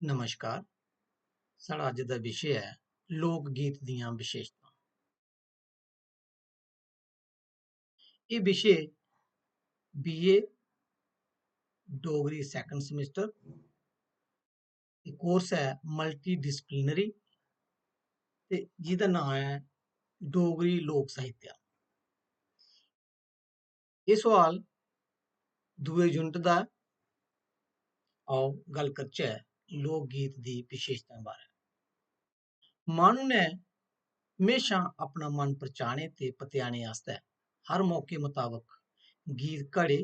नमस्कार। साढ़ा अज दा विशे है लोक गीत दियां विशेषतां। ये विशे BA Dogri second semester course है मल्टी डिसिप्लिनरी ते जिहदा नाम है डोगरी लोक साहित्य। ये सवाल दूए यूनिट दा है। आओ गल करचै लोक गीत दी विशेषताएं बारे। माह्नू ने हमेशा अपना मन परचाने ते पतेआने आस्तै हर मौके मुताबक गीत घड़े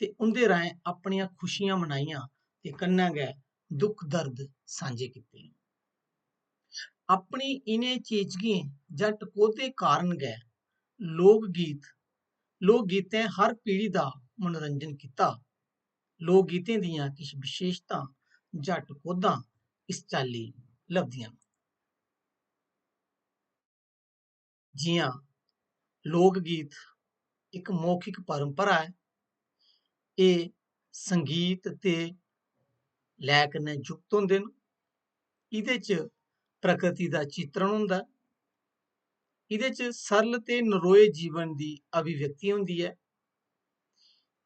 ते उंदे राहें अपनियां खुशियां मनाइयां ते कन्नै गै दुख दर्द सांझे कीते। अपनी इनें चेचगियें जां टकोह्दे कारण गै लोक गीतें हर पीढ़ी दा मनोरंजन कीता। लोक गीतें दियां किश विशेशतां जां टकोह्दां इस चाल्ली लभदियां न। जियां लोक गीत इक मौखिक परंपरा है। एह् संगीत ते लैऽ कन्नै युक्त होंदे न। इ'दे च प्रकृति दा चित्रण होंदा ऐ। इ'दे च सरल ते नरोए जीवन दी अभिव्यक्ति होंदी ऐ।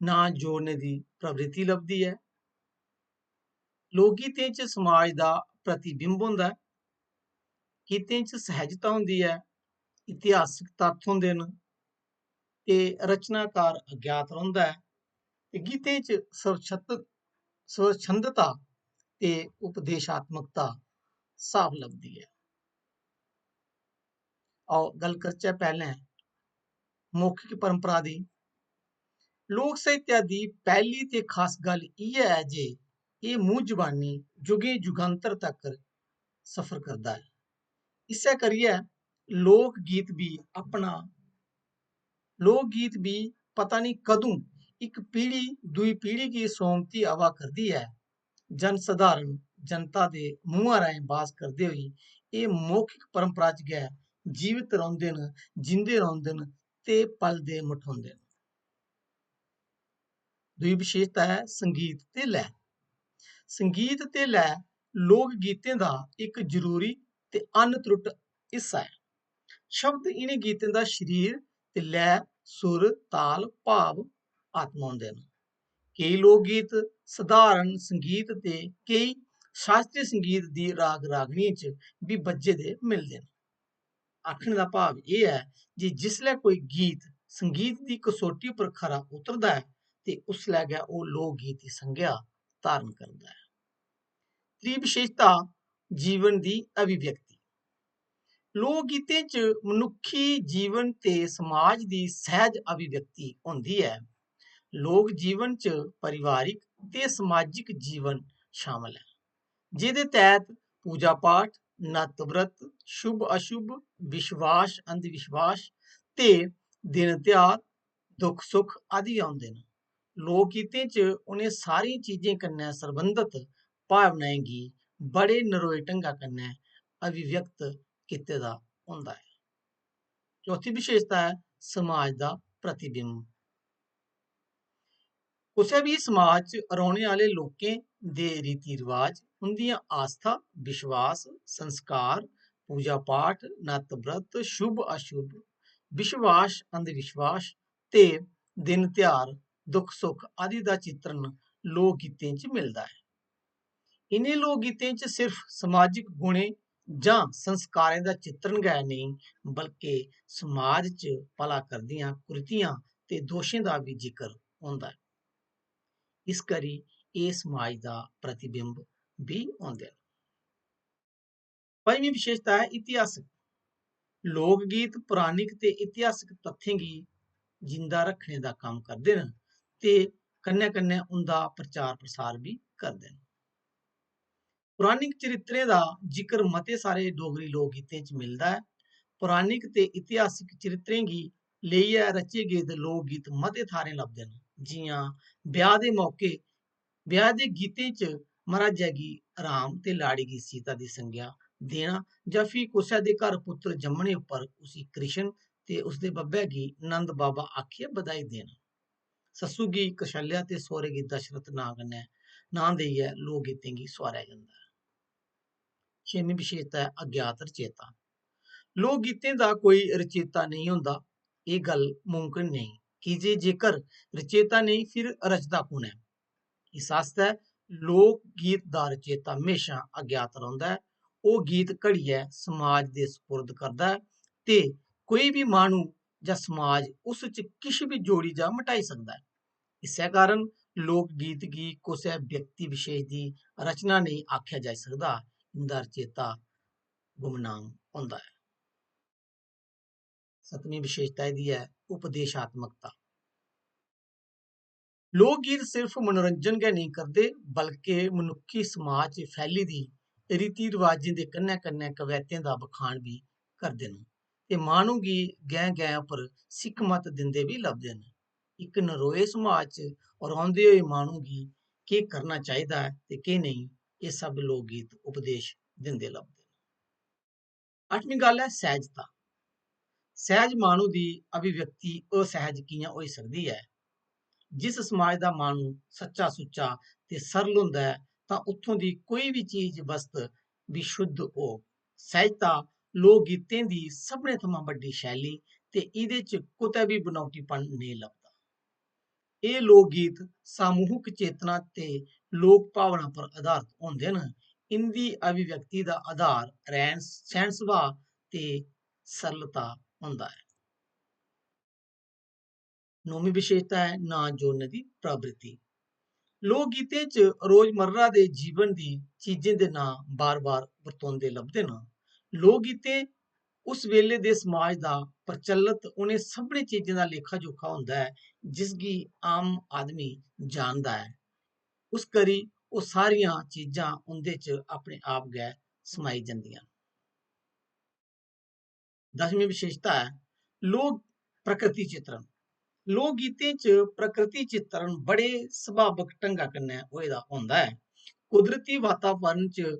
नां जोड़ने दी प्रवृत्ति लभदी ऐ। लोक गीतें च समाज दा प्रतिबिंब होंदा ऐ। गीतें च सैह्जता होंदी ऐ। इतिहासिक तत्थ होंदे न ते रचनाकार अज्ञात रौंह्दा ऐ ते गीतें च स्वच्छंदता ते उपदेशात्मकता साफ लभदी ऐ। आओ गल करचै पैह्लें मौखिक परंपरा दी। लोक साहित्य दी पैह्ली ते खास गल्ल इ'यै ऐ जे एह् मूंह जबानी जुगें जुगांतर तक्कर सफर करदा ऐ। इस्सै करियै लोक गीत भी पता निं कदूं इक पीढ़ी दूई पीढ़ी गी सौंपदी आवा करदी ऐ। जन सधारण जनता दे मुहां राहें बास करदे होई एह् मौखिक परंपरा च गै जीवत रौंह्दे न, जींदे रौंह्दे न ते पलदे मठोंदे न। दूई विशेशता है संगीत ते लैऽ। संगीत ते लैऽ लोक गीतें दा इक जरूरी ते अनत्रुट हिस्सा ऐ। शब्द इ'नें गीतें दा शरीर ते लैऽ, सुर, ताल, भाव, आत्मा होंदे न। केईं लोक गीत सधारण संगीत ते केईं शास्त्रीय संगीत दी राग रागनियें च बी बज्झे दे मिलदे न। आखने दा भाव एह् ऐ जे जिसलै कोई गीत संगीत दी कसौटी पर खरा उतरदा ऐ ते उसलै गै ओह् लोक गीत दी संज्ञा धारण करदा ऐ। त्री विशेशता जीवन दी अभिव्यक्ति। लोक गीतें च मनुक्खी जीवन ते समाज दी सैह्ज अभिव्यक्ति होंदी ऐ। लोक जीवन च परिवारिक ते समाजिक जीवन शामल ऐ, जेह्दे तैह्त पूजा पाठ, नत्त व्रत, शुभ अशुभ, विश्वास अंधविश्वास ते दिन ध्यार, दुख सुख आदि औंदे न। लोक गीतें च उ'नें सारी चीजें कन्नै सरबंधत भावनाएं गी बड़े नरोए ढंगा कन्नै अभिव्यक्त कीते दा होंदा ऐ। चौथी विशेशता है समाज दा प्रतिबिंब। कुसै भी समाज च रौह्ने आह्ले लोकें दे रीति रिवाज, उंदियां आस्था, विश्वास, संस्कार, पूजा पाठ, नत्त व्रत, शुभ अशुभ, विश्वास अंधविश्वास ते दिन ध्यार, दुख सुख आदि दा चित्रण लोक गीतें च मिलदा ऐ। इ'नें लोक गीतें च सिर्फ समाजिक गुणें जां संस्कारें दा चित्रण गै नेईं बल्के समाज च भला करदियां कुरीतियां ते दोशें दा बी जिकर होंदा ऐ। इस करी एह् समाज दा प्रतिबिंब भी होंदे न। पंजमी विशेशता है इतिहासिक। लोक गीत पुरानिक ते इतिहासिक तत्थें गी जिंदा रखने दा कम्म करदे न ते कन्नै कन्नै उंदा प्रचार प्रसार भी करदे न। पुरानिक चरित्रें दा जिकर मते सारे डोगरी लोक गीतें च मिलदा ऐ। पुरानिक ते इतिहासिक चरित्रें गी लेइयै रचे गेदे लोक गीत मते थाह्रें लभदे न। जि'यां ब्याह् दे मौके ब्याह् दे गीतें च मर्हाजै गी राम ते लाड़ी गी सीता दी संज्ञा देना जां फ्ही कुसै दे घर पुत्तर जम्मने उप्पर उसी कृष्ण ते उसदे बब्बै गी नंद बाबा आखियै बधाई देना। सस्सू गी कौशल्या ते सौह्रे गी दशरथ नांऽ देइयै लोक गीतें गी सोआरेआ जंदा ऐ। छेवीं विशेषता है अज्ञात रचेता। लोक गीतें दा कोई रचेता नहीं होंदा। एह् गल्ल मुमकिन नहीं की जे जेकर रचेता नहीं फिर रचदा कुण है। इस आस्तै लोक गीत दा रचेता हमेशा अज्ञात रौंह्दा है। ओह् गीत घड़ियै समाज दे सपुर्द करदा है ते कोई भी माह्नू जां समाज उस च किश भी जोड़ी जां मटाई सकदा है। इस्सै कारण लोक गीत गी कुसै व्यक्ति विशेष दी रचना नेईं आखेआ जाई सकदा। इंदा रचेता गुमनाम होंदा है। सतवीं विशेषता एह्दी ऐ उपदेशात्मकता। लोक गीत सिर्फ मनोरंजन गै नेईं करदे बल्कि मनुक्खी समाज च फैली दी रीति रिवाजें दे कन्नै कन्नै कवैतें दा बखान भी करदे न ते माह्नू गी गैं गैं उप्पर सिक्ख मत दिंदे बी लभदे न। इक नरोए समाज च रौंह्दे होए माह्नू गी केह् करना चाहिदा ऐ ते केह् नेईं, एह् सब लोक गीत उपदेश दिंदे लभदे न। अठमीं गल्ल ऐ सैह्जता। सैह्ज माह्नू दी अभिव्यक्ति असैह्ज कि'यां होई सकदी ऐ। जिस समाज दा माह्नू सच्चा सुच्चा ते सरल होंदा ऐ तां उत्थों दी कोई भी चीज वस्त भी शुद्ध होग। सैह्जता लोक गीतें दी सभनें थमां बड्डी शैली ते इ'दे च कुतै भी बनौटीपन नेईं लभदा। एह् लोक गीत सामूहिक चेतना ते लोक भावना पर आधारत होंदे न। इंदी अभिव्यक्ति दा आधार रैह्न सैह्न सभाऽ ते सरलता होंदा ऐ। नौमीं विशेषता है नां जोड़ने दी प्रवृत्ति। लोक गीतें च रोजमर्रा दे जीवन दी चीजें दे नां बार-बार बरतोंदे लभदे न। लोक गीतें उस वेले दे समाज दा प्रचलत उ'नें सभनें चीजें दा लेखा जोखा होंदा ऐ जिसगी आम आदमी जानदा ऐ। उस करी ओह् सारियां चीजां उं'दे च अपने आप गै समाई जंदियां न। दसवीं विशेषता है लोक प्रकृति चित्रण। लोक गीतें च प्रकृति चित्रण बड़े सुभावक ढंगा कन्नै होए दा होंदा ऐ। कुदरती वातावरण च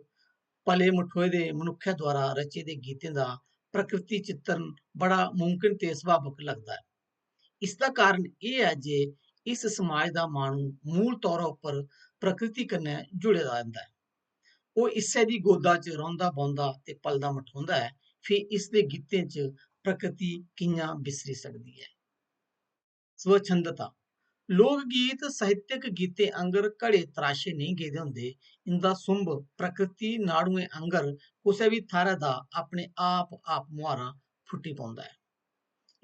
पले मठोए दे मनुक्खै द्वारा रचे दे गीतें दा प्रकृति चित्रण बड़ा मुमकिन ते सुभावक लगदा ऐ। इसदा कारण एह् ऐ जे इस समाज दा माह्नू मूल तौरा उप्पर प्रकृति कन्नै जुड़े दा रैंह्दा ऐ। ओह् इस्सै दी गोदा च रौंह्दा बौंह्दा ते पलदा मठोंदा ऐ। फ्ही इसदे गीतें च प्रकृति कि'यां बिसरी सकदी ऐ। स्वच्छंदता। लोक गीत साहित्यक गीतें आंगर घड़े तराशे नेईं गेदे होंदे। इंदा सुंब प्रकृति नाड़ुएं आंगर कुसै बी थाह्रै दा अपने आप मुहारा फुट्टी पौंदा ऐ।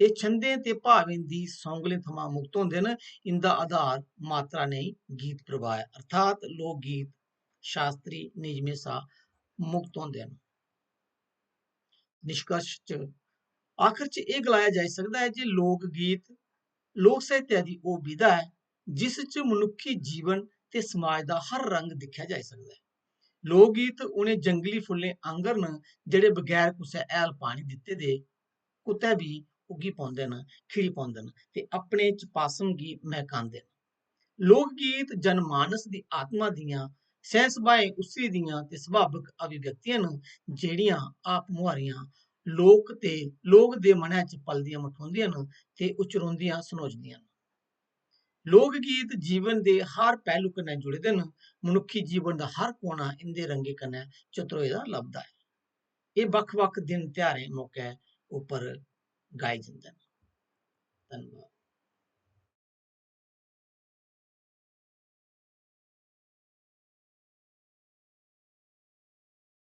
एह् छंदें ते भावें दी सौंगलें थमां मुक्त होंदे न। इंदा आधार मात्रा नेईं गीत प्रवाह ऐ अर्थात लोक गीत शास्त्री निजमें शा मुक्त होंदे न। निष्कर्श च आखर च एह् गलाया जाई सकदा ऐ जे लोक गीत लोक साहित्य दी ओह् विधा ऐ जिस च मनुक्खी जीवन ते समाज दा हर रंग दिक्खेआ जाई सकदा ऐ। लोक गीत उ'नें जंगली फुल्लें आंगर न जेह्ड़े बगैर कुसै हैल पानी दित्ते दे कुतै बी उग्गी पौंदे न, खिड़ी पौंदे न ते अपने चपासम गी महकांदे न। लोक गीत जनमानस दी आत्मा दियां सैह् सभाएं उस्सरी दियां ते सुभावक अभिव्यक्तियां न जेह्ड़ियां आप मुहारियां लोक दे मनै च पलदियां मठोंदियां न ते उचरोंदियां सनोचदियां न। लोक गीत जीवन दे हर पहलू कन्नै जुड़े दे न। मनुक्खी जीवन दा हर कोना इंदे रंगें कन्नै चतरोए दा लभदा ऐ। एह् बक्ख बक्ख दिन ध्यारें मौके उप्पर गाए जंदे न। धन्नवाद।